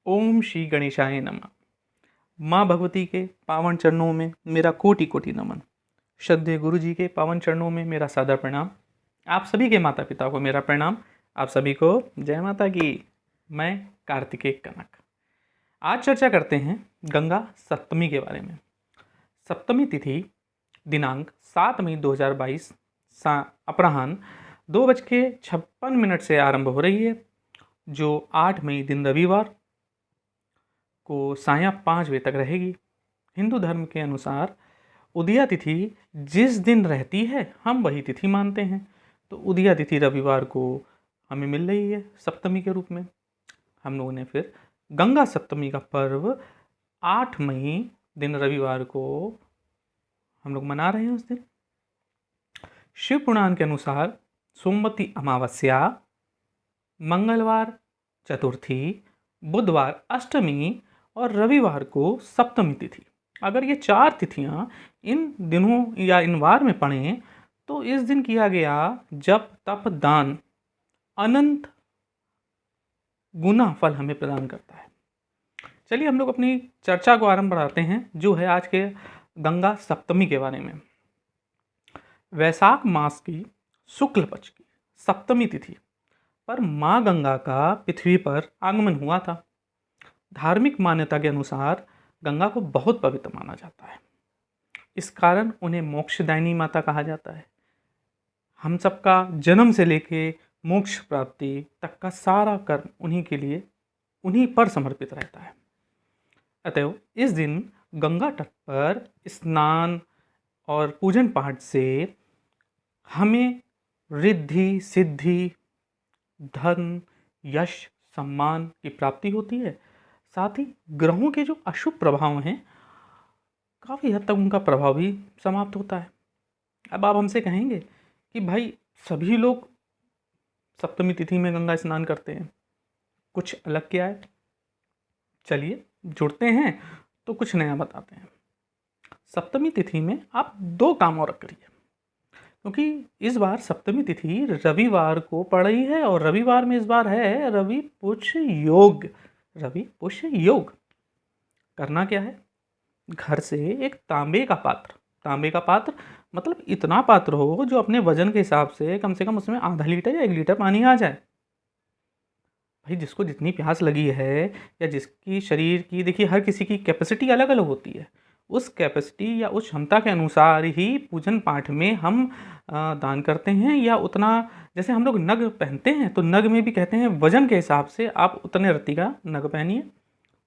ओम श्री गणेशाय नमः। माँ भगवती के पावन चरणों में मेरा कोटि कोटि नमन। श्रद्धेय गुरु जी के पावन चरणों में मेरा सादर प्रणाम। आप सभी के माता पिता को मेरा प्रणाम। आप सभी को जय माता की। मैं कार्तिकेय कनक। आज चर्चा करते हैं गंगा सप्तमी के बारे में। सप्तमी तिथि दिनांक 7 मई 2022 अपराह्न 2:56 से आरंभ हो रही है, जो 8 मई दिन रविवार को सायं 5 बजे तक रहेगी। हिंदू धर्म के अनुसार उदया तिथि जिस दिन रहती है हम वही तिथि मानते हैं, तो उदया तिथि रविवार को हमें मिल रही है सप्तमी के रूप में। हम लोगों ने फिर गंगा सप्तमी का पर्व 8 मई दिन रविवार को हम लोग मना रहे हैं। उस दिन शिव पुराण के अनुसार सोमवती अमावस्या, मंगलवार चतुर्थी, बुधवार अष्टमी और रविवार को सप्तमी तिथि। अगर ये 4 तिथियां इन दिनों या इन वार में पड़ें तो इस दिन किया गया जप तप दान अनंत गुना फल हमें प्रदान करता है। चलिए हम लोग अपनी चर्चा को आरंभ बढ़ाते हैं, जो है आज के गंगा सप्तमी के बारे में। वैशाख मास की शुक्ल पक्ष की सप्तमी तिथि पर माँ गंगा का पृथ्वी पर आगमन हुआ था। धार्मिक मान्यता के अनुसार गंगा को बहुत पवित्र माना जाता है। इस कारण उन्हें मोक्षदायिनी माता कहा जाता है। हम सबका जन्म से लेके मोक्ष प्राप्ति तक का सारा कर्म उन्हीं के लिए, उन्हीं पर समर्पित रहता है। अतएव इस दिन गंगा तट पर स्नान और पूजन पाठ से हमें रिद्धि सिद्धि धन यश सम्मान की प्राप्ति होती है। साथ ही ग्रहों के जो अशुभ प्रभाव हैं काफ़ी हद तक उनका प्रभाव भी समाप्त होता है। अब आप हमसे कहेंगे कि भाई सभी लोग सप्तमी तिथि में गंगा स्नान करते हैं, कुछ अलग क्या है? चलिए जुड़ते हैं तो कुछ नया बताते हैं। सप्तमी तिथि में आप 2 काम और करिए, क्योंकि इस बार सप्तमी तिथि रविवार को पड़ रही है और रविवार में इस बार है रवि पुष्य योग। रवि पुष्य योग करना क्या है? घर से एक तांबे का पात्र मतलब इतना पात्र हो जो अपने वजन के हिसाब से कम उसमें आधा लीटर या 1 लीटर पानी आ जाए। भाई जिसको जितनी प्यास लगी है या जिसकी शरीर की, देखिए हर किसी की कैपेसिटी अलग अलग होती है। उस कैपेसिटी या उस क्षमता के अनुसार ही पूजन पाठ में हम दान करते हैं, या उतना, जैसे हम लोग नग पहनते हैं तो नग में भी कहते हैं वजन के हिसाब से आप उतने रत्ती का नग पहनिए।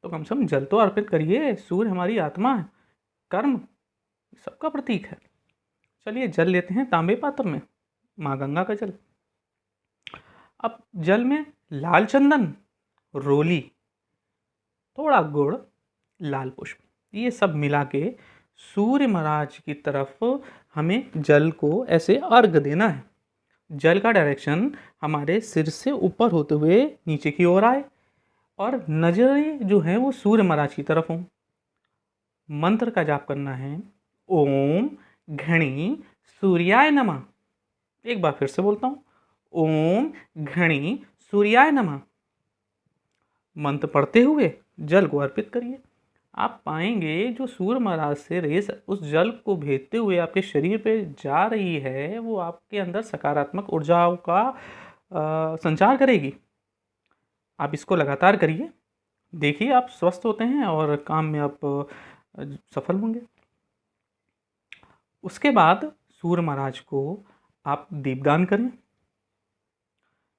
तो कम से कम जल तो अर्पित करिए। सूर्य हमारी आत्मा है, कर्म सबका प्रतीक है। चलिए जल लेते हैं तांबे पात्र में, माँ गंगा का जल। अब जल में लाल चंदन, रोली, थोड़ा गुड़, लाल पुष्प, ये सब मिला के सूर्य महाराज की तरफ हमें जल को ऐसे अर्घ देना है। जल का डायरेक्शन हमारे सिर से ऊपर होते हुए नीचे की ओर आए और नजरें जो हैं वो सूर्य महाराज की तरफ हों। मंत्र का जाप करना है, ओम घणी सूर्याय नमः। एक बार फिर से बोलता हूँ, ओम घणी सूर्याय नमः। मंत्र पढ़ते हुए जल को अर्पित करिए। आप पाएंगे जो सूर्य महाराज से रेस उस जल को भेजते हुए आपके शरीर पे जा रही है, वो आपके अंदर सकारात्मक ऊर्जाओं का संचार करेगी। आप इसको लगातार करिए, देखिए आप स्वस्थ होते हैं और काम में आप सफल होंगे। उसके बाद सूर्य महाराज को आप दीपदान करें।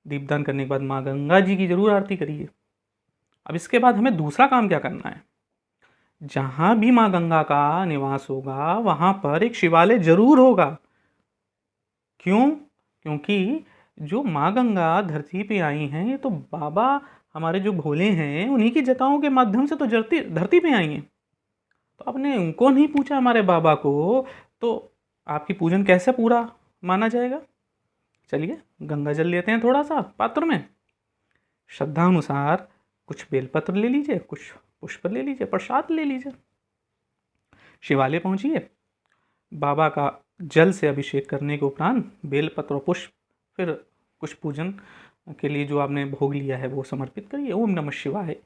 दीपदान करने के बाद माँ गंगा जी की जरूर आरती करिए। अब इसके बाद हमें दूसरा काम क्या करना है? जहां भी माँ गंगा का निवास होगा वहां पर एक शिवालय जरूर होगा। क्यों? क्योंकि जो माँ गंगा धरती पे आई हैं, ये तो बाबा हमारे जो भोले हैं उन्हीं की जटाओं के माध्यम से तो धरती पे आई हैं। तो आपने उनको नहीं पूछा हमारे बाबा को, तो आपकी पूजन कैसे पूरा माना जाएगा? चलिए गंगा जल लेते हैं थोड़ा सा पात्र में। श्रद्धा अनुसार कुछ बेलपत्र ले लीजिए, कुछ पुष्प ले लीजिए, प्रसाद ले लीजिए। शिवालय पहुंचिए, बाबा का जल से अभिषेक करने के उपरांत बेलपत्र और पुष्प, फिर कुछ पूजन के लिए जो आपने भोग लिया है वो समर्पित करिए। ओम नमः शिवाय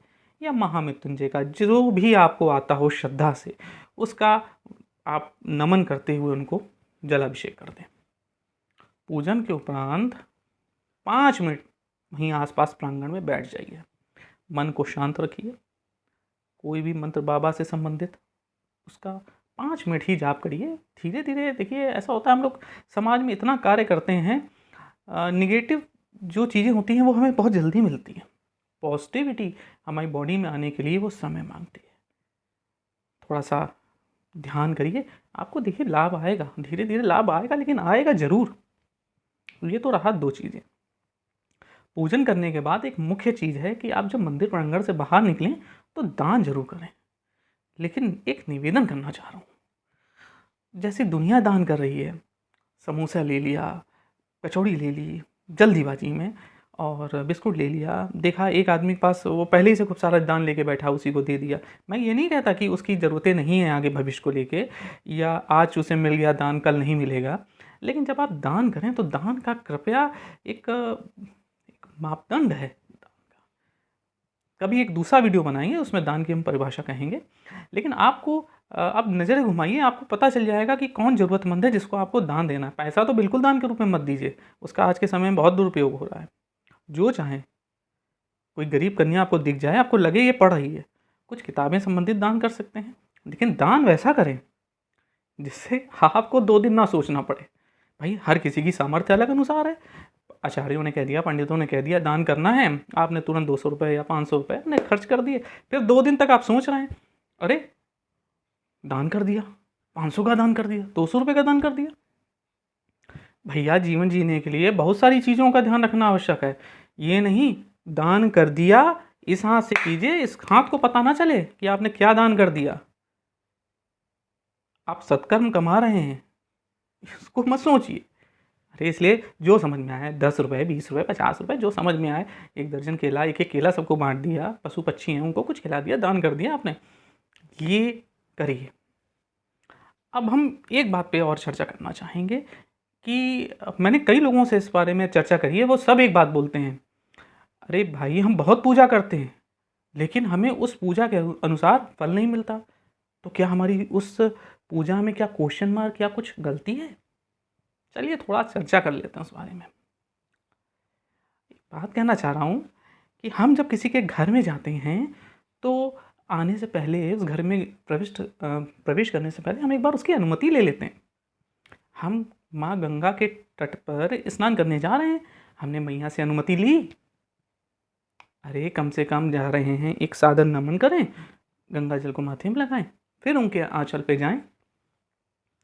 या महामृत्युंजय का, जो भी आपको आता हो श्रद्धा से, उसका आप नमन करते हुए उनको जलाभिषेक कर दें। पूजन के उपरांत 5 मिनट वहीं आसपास प्रांगण में बैठ जाइए, मन को शांत रखिए, कोई भी मंत्र बाबा से संबंधित उसका 5 मिनट ही जाप करिए। धीरे धीरे देखिए, ऐसा होता है हम लोग समाज में इतना कार्य करते हैं, निगेटिव जो चीज़ें होती हैं वो हमें बहुत जल्दी मिलती हैं, पॉजिटिविटी हमारी बॉडी में आने के लिए वो समय मांगती है। थोड़ा सा ध्यान करिए, आपको देखिए लाभ आएगा, धीरे धीरे लाभ आएगा, लेकिन आएगा ज़रूर। ये तो रहा 2 चीज़ें। पूजन करने के बाद एक मुख्य चीज़ है कि आप जब मंदिर प्रांगण से बाहर निकलें तो दान जरूर करें। लेकिन एक निवेदन करना चाह रहा हूँ, जैसे दुनिया दान कर रही है, समोसा ले लिया, कचौड़ी ले ली जल्दीबाजी में, और बिस्कुट ले लिया, देखा एक आदमी के पास वो पहले ही से खूब सारा दान लेके बैठा, उसी को दे दिया। मैं ये नहीं कहता कि उसकी ज़रूरतें नहीं है आगे भविष्य को लेके, या आज उसे मिल गया दान कल नहीं मिलेगा, लेकिन जब आप दान करें तो दान का कृपया एक मापदंड है दान का। कभी एक दूसरा वीडियो बनाएंगे, उसमें दान की हम परिभाषा कहेंगे, लेकिन आपको अब नज़रें घुमाइए, आपको पता चल जाएगा कि कौन ज़रूरतमंद है जिसको आपको दान देना है। पैसा तो बिल्कुल दान के रूप में मत दीजिए, उसका आज के समय में बहुत दुरुपयोग हो रहा है। जो चाहें, कोई गरीब कन्या आपको दिख जाए, आपको लगे ये पढ़ रही है, कुछ किताबें संबंधित दान कर सकते हैं, लेकिन दान वैसा करें जिससे आपको 2 दिन ना सोचना पड़े। भाई हर किसी की सामर्थ्य अलग अनुसार है, आचार्यों ने कह दिया, पंडितों ने कह दिया दान करना है, आपने तुरंत 200 रुपये या 500 रुपये अपने खर्च कर दिए, फिर 2 दिन तक आप सोच रहे हैं, अरे दान कर दिया, 500 का दान कर दिया, 200 रुपये का दान कर दिया। भैया जीवन जीने के लिए बहुत सारी चीज़ों का ध्यान रखना आवश्यक है। ये नहीं दान कर दिया इस हाथ से कीजिए, इस हाथ को पता ना चले कि आपने क्या दान कर दिया। आप सत्कर्म कमा रहे हैं, इसको मत सोचिए। अरे इसलिए जो समझ में आए, 10 रुपये, 20 रुपये, 50 रुपये, जो समझ में आए, 1 दर्जन केला, एक एक केला सबको बांट दिया, पशु पक्षी हैं उनको कुछ खिला दिया, दान कर दिया आपने, ये करिए। अब हम एक बात पे और चर्चा करना चाहेंगे कि मैंने कई लोगों से इस बारे में चर्चा करी है, वो सब एक बात बोलते हैं, अरे भाई हम बहुत पूजा करते हैं लेकिन हमें उस पूजा के अनुसार फल नहीं मिलता, तो क्या हमारी उस पूजा में क्या क्वेश्चन मार्क, क्या कुछ गलती है? चलिए थोड़ा चर्चा कर लेते हैं उस बारे में। एक बात कहना चाह रहा हूँ कि हम जब किसी के घर में जाते हैं तो आने से पहले, उस घर में प्रवेश करने से पहले हम एक बार उसकी अनुमति ले लेते हैं। हम माँ गंगा के तट पर स्नान करने जा रहे हैं, हमने मैया से अनुमति ली, अरे कम से कम जा रहे हैं, एक सादर नमन करें, गंगा जल को माथे में लगाएं, फिर उनके आंचल पे जाएं।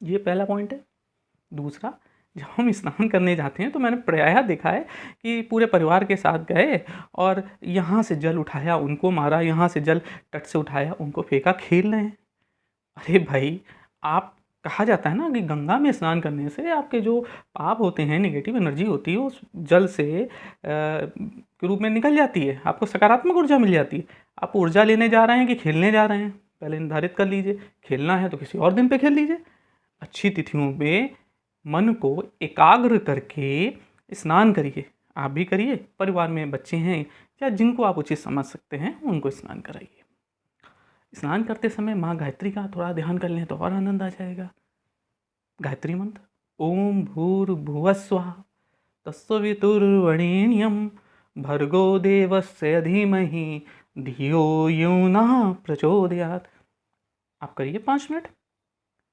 ये पहला पॉइंट है। दूसरा, जब हम स्नान करने जाते हैं तो मैंने प्रायः देखा है कि पूरे परिवार के साथ गए और यहाँ से जल उठाया उनको मारा, यहाँ से जल तट से उठाया उनको फेंका, खेल रहे हैं। अरे भाई, आप, कहा जाता है ना कि गंगा में स्नान करने से आपके जो पाप होते हैं, नेगेटिव एनर्जी होती है, उस जल से के रूप में निकल जाती है, आपको सकारात्मक ऊर्जा मिल जाती है। आप ऊर्जा लेने जा रहे हैं कि खेलने जा रहे हैं, पहले निर्धारित कर लीजिए। खेलना है तो किसी और दिन पे खेल लीजिए। अच्छी तिथियों पे मन को एकाग्र करके स्नान करिए, आप भी करिए, परिवार में बच्चे हैं या जिनको आप उचित समझ सकते हैं उनको स्नान कराइए। स्नान करते समय माँ गायत्री का थोड़ा ध्यान कर लें तो और आनंद आ जाएगा। गायत्री मंत्र, ओम भूर्भुवस्वः तत्सवितुर्वरेण्यं भर्गो देवस्य धीमहि धियो यो नः प्रचोदयात्। आप करिए 5 मिनट,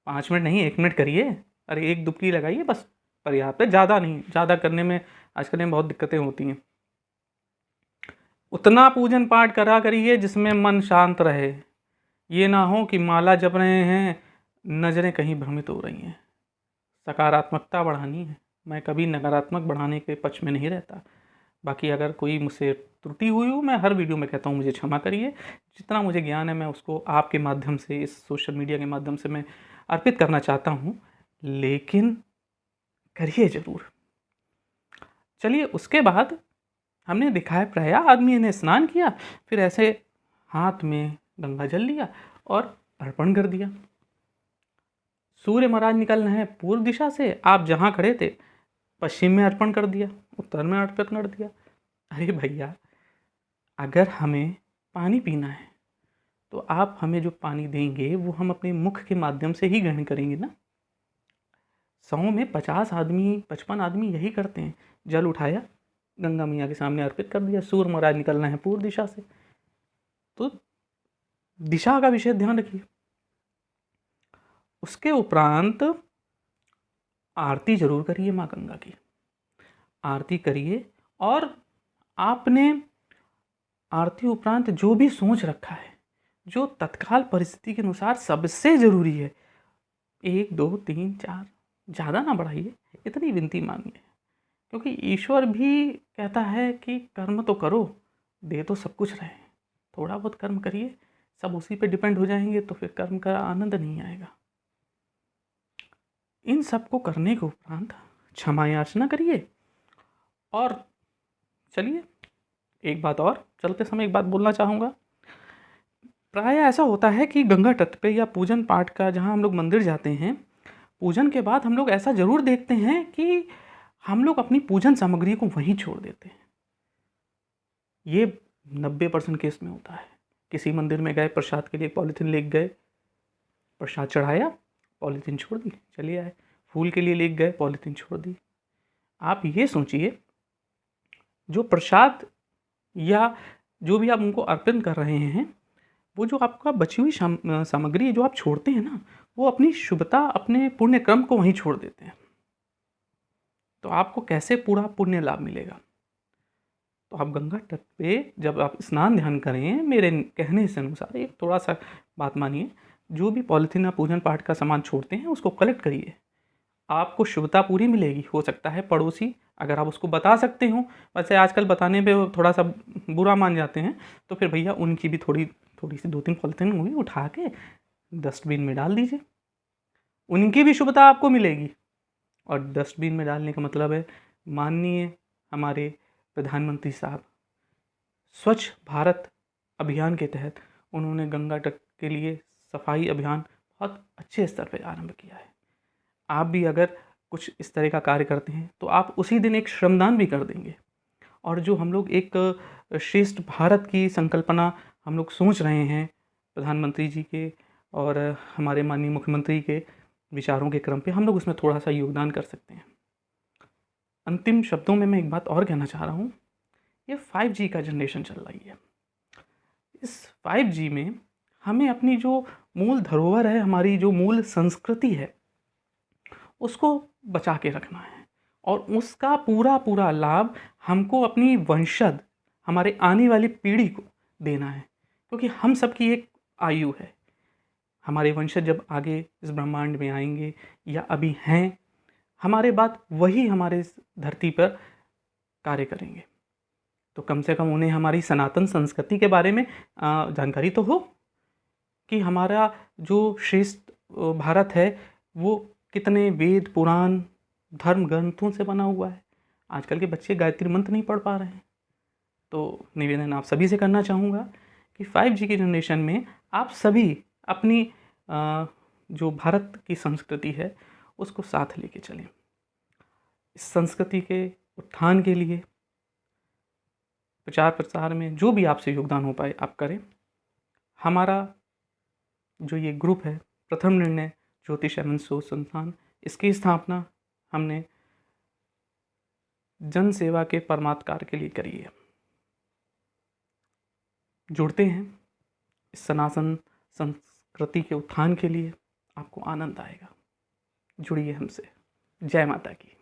5 मिनट नहीं 1 मिनट करिए। अरे 1 डुबकी लगाइए बस, पर्याप्त है, ज़्यादा नहीं। ज़्यादा करने में आजकल में बहुत दिक्कतें होती हैं। उतना पूजन पाठ करा करिए जिसमें मन शांत रहे। ये ना हो कि माला जप रहे हैं, नज़रें कहीं भ्रमित हो रही हैं। सकारात्मकता बढ़ानी है, मैं कभी नकारात्मक बढ़ाने के पक्ष में नहीं रहता। बाकी अगर कोई मुझसे त्रुटि हुई हो, मैं हर वीडियो में कहता हूँ मुझे क्षमा करिए। जितना मुझे ज्ञान है मैं उसको आपके माध्यम से, इस सोशल मीडिया के माध्यम से मैं अर्पित करना चाहता हूँ, लेकिन करिए ज़रूर। चलिए, उसके बाद हमने देखा है प्रायः आदमी ने स्नान किया, फिर ऐसे हाथ में गंगा जल लिया और अर्पण कर दिया। सूर्य महाराज निकलना है पूर्व दिशा से, आप जहाँ खड़े थे पश्चिम में अर्पण कर दिया, उत्तर में अर्पण कर दिया। अरे भैया, अगर हमें पानी पीना है तो आप हमें जो पानी देंगे वो हम अपने मुख के माध्यम से ही ग्रहण करेंगे ना। 100 में 50 आदमी 55 आदमी यही करते हैं, जल उठाया गंगा मैया के सामने अर्पित कर दिया, सूर्य महाराज निकलना है पूर्व दिशा से, तो दिशा का विशेष ध्यान रखिए। उसके उपरांत आरती जरूर करिए माँ गंगा की, आरती करिए और आपने आरती उपरांत जो भी सोच रखा है, जो तत्काल परिस्थिति के अनुसार सबसे जरूरी है, 1 2 3 4 ज़्यादा ना बढ़ाइए, इतनी विनती मांगिए, क्योंकि ईश्वर भी कहता है कि कर्म तो करो, दे तो सब कुछ रहे, थोड़ा बहुत कर्म करिए, सब उसी पे डिपेंड हो जाएंगे तो फिर कर्म का आनंद नहीं आएगा। इन सब को करने के उपरांत क्षमा याचना करिए। और चलिए एक बात और चलते समय एक बात बोलना चाहूँगा। प्राय ऐसा होता है कि गंगा तट पे या पूजन पाठ का जहाँ हम लोग मंदिर जाते हैं, पूजन के बाद हम लोग ऐसा ज़रूर देखते हैं कि हम लोग अपनी पूजन सामग्री को वहीं छोड़ देते हैं। ये 90% केस में होता है। किसी मंदिर में गए, प्रसाद के लिए पॉलीथीन लेके गए, प्रसाद चढ़ाया, पॉलीथीन छोड़ दी, चलिए आए। फूल के लिए लेके गए, पॉलीथीन छोड़ दी। आप ये सोचिए, जो प्रसाद या जो भी आप उनको अर्पण कर रहे हैं, वो जो आपका बची हुई सामग्री जो आप छोड़ते हैं ना, वो अपनी शुभता, अपने पुण्य क्रम को वहीं छोड़ देते हैं। तो आपको कैसे पूरा पुण्य लाभ मिलेगा? तो आप गंगा तट पे जब आप स्नान ध्यान करें, मेरे कहने से अनुसार एक थोड़ा सा बात मानिए, जो भी पॉलीथीन या पूजन पाठ का सामान छोड़ते हैं उसको कलेक्ट करिए, आपको शुभता पूरी मिलेगी। हो सकता है पड़ोसी, अगर आप उसको बता सकते हो, वैसे आजकल बताने पे थोड़ा सा बुरा मान जाते हैं, तो फिर भैया उनकी भी थोड़ी सी 2-3 पॉलीथीन हुई उठा के डस्टबिन में डाल दीजिए, उनकी भी शुभता आपको मिलेगी। और डस्टबिन में डालने का मतलब है, माननीय हमारे प्रधानमंत्री साहब स्वच्छ भारत अभियान के तहत उन्होंने गंगा तट के लिए सफाई अभियान बहुत अच्छे स्तर पर आरंभ किया है। आप भी अगर कुछ इस तरह का कार्य करते हैं तो आप उसी दिन एक श्रमदान भी कर देंगे। और जो हम लोग एक श्रेष्ठ भारत की संकल्पना हम लोग सोच रहे हैं, प्रधानमंत्री जी के और हमारे माननीय मुख्यमंत्री के विचारों के क्रम पे, हम लोग उसमें थोड़ा सा योगदान कर सकते हैं। अंतिम शब्दों में मैं एक बात और कहना चाह रहा हूँ, ये 5G का जनरेशन चल रही है। इस 5G में हमें अपनी जो मूल धरोहर है, हमारी जो मूल संस्कृति है, उसको बचा के रखना है और उसका पूरा लाभ हमको अपनी वंशज, हमारे आने वाली पीढ़ी को देना है, क्योंकि हम सबकी एक आयु है। हमारे वंशज जब आगे इस ब्रह्मांड में आएंगे या अभी हैं, हमारे बाद वही हमारे इस धरती पर कार्य करेंगे, तो कम से कम उन्हें हमारी सनातन संस्कृति के बारे में जानकारी तो हो कि हमारा जो श्रेष्ठ भारत है वो कितने वेद पुराण धर्म ग्रंथों से बना हुआ है। आजकल के बच्चे गायत्री मंत्र नहीं पढ़ पा रहे हैं। तो निवेदन आप सभी से करना चाहूँगा कि 5G की जनरेशन में आप सभी अपनी जो भारत की संस्कृति है उसको साथ लेके चलें। इस संस्कृति के उत्थान के लिए प्रचार प्रसार में जो भी आपसे योगदान हो पाए आप करें। हमारा जो ये ग्रुप है, प्रथम निर्णय ज्योतिष एवं शोध संस्थान, इसकी स्थापना हमने जन सेवा के परमात्म कार्य के लिए करी है। जुड़ते हैं इस सनातन संस्कृति के उत्थान के लिए, आपको आनंद आएगा। जुड़िए हमसे। जय माता की।